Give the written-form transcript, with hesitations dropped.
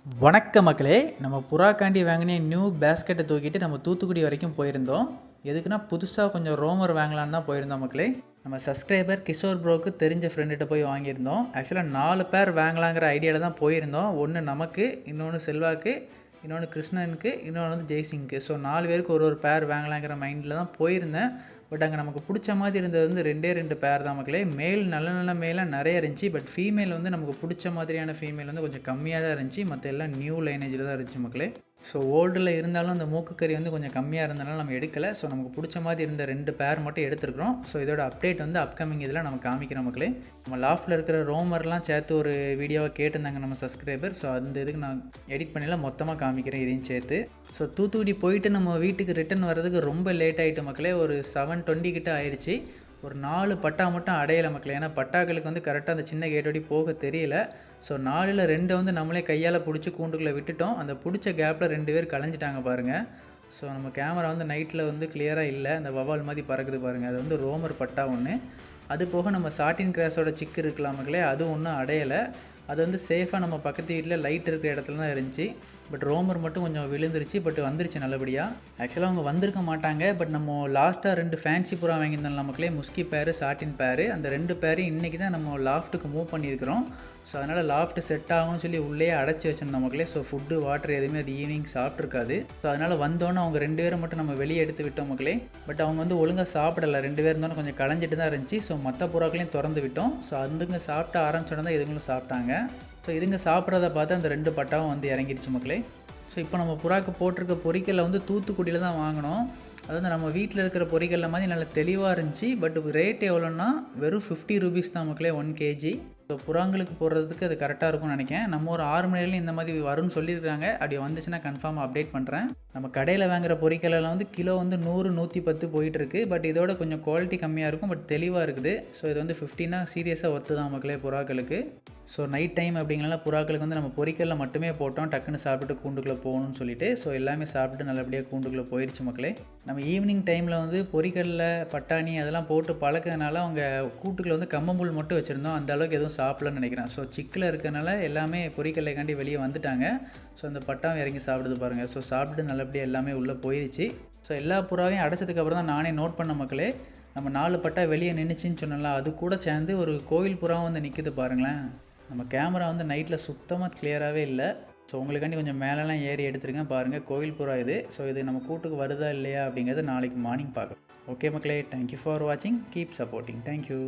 வணக்க மக்களே, நம்ம புறாக்காண்டி வாங்கின நியூ பேஸ்கெட்டை தூக்கிட்டு நம்ம தூத்துக்குடி வரைக்கும் போயிருந்தோம். எதுக்குன்னா புதுசாக கொஞ்சம் ரோமர் வாங்கலான்னு தான் போயிருந்தோம் மக்களே. நம்ம சப்ஸ்கிரைபர் கிஷோர் ப்ரோக்கு தெரிஞ்ச ஃப்ரெண்டுகிட்ட போய் வாங்கியிருந்தோம். ஆக்சுவலாக 4 பேர் வாங்கலாங்கிற ஐடியாவில் தான் போயிருந்தோம். ஒன்று நமக்கு, இன்னொன்று செல்வாக்கு, இன்னொன்று கிருஷ்ணனுக்கு, இன்னொன்று வந்து ஜெய்சிங்க்கு. ஸோ 4 பேருக்கு ஒரு பேர் வாங்கலாங்கிற மைண்டில் தான் போயிருந்தேன். பட் அங்கே நமக்கு பிடிச்ச மாதிரி இருந்தது வந்து 2 பேர் தான் மக்களே. மேல் நல்ல மேலாக நிறைய இருந்துச்சு. பட் ஃபீமேல் வந்து நமக்கு பிடிச்ச மாதிரியான ஃபீமேல் வந்து கொஞ்சம் கம்மியாக தான் இருந்துச்சு. மற்ற எல்லாம் நியூ லைனேஜில் தான் இருந்துச்சு மக்களே. ஸோ ஓல்டில் இருந்தாலும் அந்த மூக்குக்கறி வந்து கொஞ்சம் கம்மியாக இருந்தனால நம்ம எடுக்கலை. ஸோ நமக்கு பிடிச்ச மாதிரி இருந்த 2 பேர் மட்டும் எடுத்துருக்கிறோம். ஸோ இதோட அப்டேட் வந்து அப்கமிங் இதில் நம்ம காமிக்கிற மக்களே. நம்ம லாஃப்டில் இருக்கிற ரோமர்லாம் சேர்த்து ஒரு வீடியோவை கேட்டிருந்தாங்க நம்ம சப்ஸ்கிரைபர். ஸோ அந்த இதுக்கு நான் எடிட் பண்ணிலாம் மொத்தமாக காமிக்கிறேன் இதையும் சேர்த்து. ஸோ தூத்துக்குடி போயிட்டு நம்ம வீட்டுக்கு ரிட்டன் வர்றதுக்கு ரொம்ப லேட் ஆகிட்டு மக்களே. ஒரு 7:20 கிட்ட ஆயிடுச்சு. ஒரு 4 பட்டா மட்டும் அடையலை மக்களே. ஏன்னா பட்டாக்களுக்கு வந்து கரெக்டாக அந்த சின்ன கேட்டோடி போக தெரியல. ஸோ 4ல் 2 வந்து நம்மளே கையால் பிடிச்சி கூண்டுக்குள்ளே விட்டுட்டோம். அந்த பிடிச்ச கேப்பில் 2 பேர் கலைஞ்சிட்டாங்க பாருங்கள். ஸோ நம்ம கேமரா வந்து நைட்டில் வந்து கிளியராக இல்லை. அந்த வவால் மாதிரி பறக்குது பாருங்கள். அது வந்து ரோமர் பட்டா ஒன்று. அது போக நம்ம சாட்டின் கிராஸோட சிக்கு இருக்கலாம் மக்களே, அது ஒன்றும் அடையலை. அது வந்து சேஃபாக நம்ம பக்கத்து வீட்டில் லைட் இருக்கிற இடத்துல தான் இருந்துச்சு. பட் ரோமர் மட்டும் கொஞ்சம் விழுந்துருச்சு. பட் வந்துருச்சு நல்லபடியாக. ஆக்சுவலாக அவங்க வந்திருக்க மாட்டாங்க. பட் நம்ம லாஸ்ட்டாக 2 ஃபேன்சி புறா வாங்கியிருந்தோம் நமக்குள்ளே, முஸ்கி பேரு, சாட்டின் பேரு. அந்த 2 பேரையும் இன்றைக்கி தான் நம்ம லாஃப்ட்டுக்கு மூவ் பண்ணியிருக்கிறோம். ஸோ அதனால் லாஃப்ட்டு செட் ஆகும்னு சொல்லி உள்ளே அடைச்சி வச்சிருந்தோம் மக்களே. ஸோ ஃபுட்டு வாட்டர் எதுவுமே அது ஈவினிங் சாப்பிட்ருக்காது. ஸோ அதனால் வந்தோன்னே அவங்க 2 பேரை மட்டும் நம்ம வெளியே எடுத்து விட்டோம் மக்களே. பட் அவங்க வந்து ஒழுங்காக சாப்பிடலை. 2 பேர் இருந்தோன்னு கொஞ்சம் களைஞ்சிட்டு தான் இருந்துச்சு. ஸோ மற்ற புறாக்களையும் திறந்து விட்டோம். ஸோ அதுங்க சாப்பிட்ட ஆரம்பிச்சோன்னா தான் இதுங்களும் சாப்பிட்டாங்க. ஸோ இதுங்க சாப்பிட்றத பார்த்து அந்த 2 பட்டாவும் வந்து இறங்கிடுச்சு மக்களே. ஸோ இப்போ நம்ம புறாக்கு போட்டிருக்க பொரிக்கல்லை வந்து தூத்துக்குடியில் தான் வாங்கினோம். அது வந்து நம்ம வீட்டில் இருக்கிற பொரிக்கல்ல மாதிரி நல்லா தெளிவாக இருந்துச்சு. பட் ரேட் எவ்வளோன்னா வெறும் 50 ரூபீஸ் தான் மக்களே 1 kg. ஸோ புறாங்களுக்கு போடுறதுக்கு அது கரெக்டாக இருக்கும்னு நினைக்கிறேன். நம்ம ஒரு 6 மணி நேரம் இந்த மாதிரி வரும்னு சொல்லியிருக்காங்க. அப்படி வந்துச்சுன்னா கன்ஃபார்மாக அப்டேட் பண்ணுறேன். நம்ம கடையில் வாங்குகிற பொரிக்கல்லாம் வந்து கிலோ வந்து 100, 110 போயிட்டுருக்கு. பட் இதோட கொஞ்சம் குவாலிட்டி கம்மியாக இருக்கும். பட் தெளிவாக இருக்குது. ஸோ இது வந்து 50னா சீரியஸாக ஒர்த்து தான் மக்களே புறாக்களுக்கு. ஸோ நைட் டைம் அப்படிங்கலாம் புறாக்களுக்கு வந்து நம்ம பொரிக்கல்ல மட்டுமே போட்டோம், டக்குன்னு சாப்பிட்டு கூண்டுக்குள்ளே போகணும்னு சொல்லிட்டு. ஸோ எல்லாமே சாப்பிட்டு நல்லபடியாக கூண்டுக்குள்ளே போயிடுச்சு மக்களே. நம்ம ஈவினிங் டைமில் வந்து பொரிக்கல்ல பட்டாணி அதெல்லாம் போட்டு பழக்கிறதுனால அவங்க கூட்டுக்குள்ளே வந்து கம்மம்புல் மட்டும் வச்சுருந்தோம். அந்த அளவுக்கு எதுவும் சாப்பிடலன்னு நினைக்கிறேன். ஸோ சிக்கில் இருக்கிறனால எல்லாமே பொரிக்கல்லைக்காண்டி வெளியே வந்துட்டாங்க. ஸோ அந்த பட்டாவும் இறங்கி சாப்பிடுது பாருங்கள். ஸோ சாப்பிட்டு நல்லபடியாக எல்லாமே உள்ளே போயிடுச்சு. ஸோ எல்லா புறாவையும் அடைச்சதுக்கப்புறம் தான் நானே நோட் பண்ண மக்களே. நம்ம 4 பட்டா வெளியே நின்றுச்சின்னு சொன்னல, அது கூட சேர்ந்து ஒரு கோயில் புறாவும் வந்து நிற்கிது பாருங்களேன். நம்ம கேமரா வந்து நைட்டில் சுத்தமாக கிளியராகவே இல்லை. ஸோ உங்களுக்காண்டி கொஞ்சம் மேலெலாம் ஏறி எடுத்துருக்கேன் பாருங்கள். கோயில் புறா இது. ஸோ இது நம்ம கூட்டுக்கு வருதா இல்லையா அப்படிங்கிறத நாளைக்கு மார்னிங் பார்க்கலாம். ஓகே மக்களே, தேங்க்யூ ஃபார் வாட்சிங். Keep supporting. தேங்க்யூ.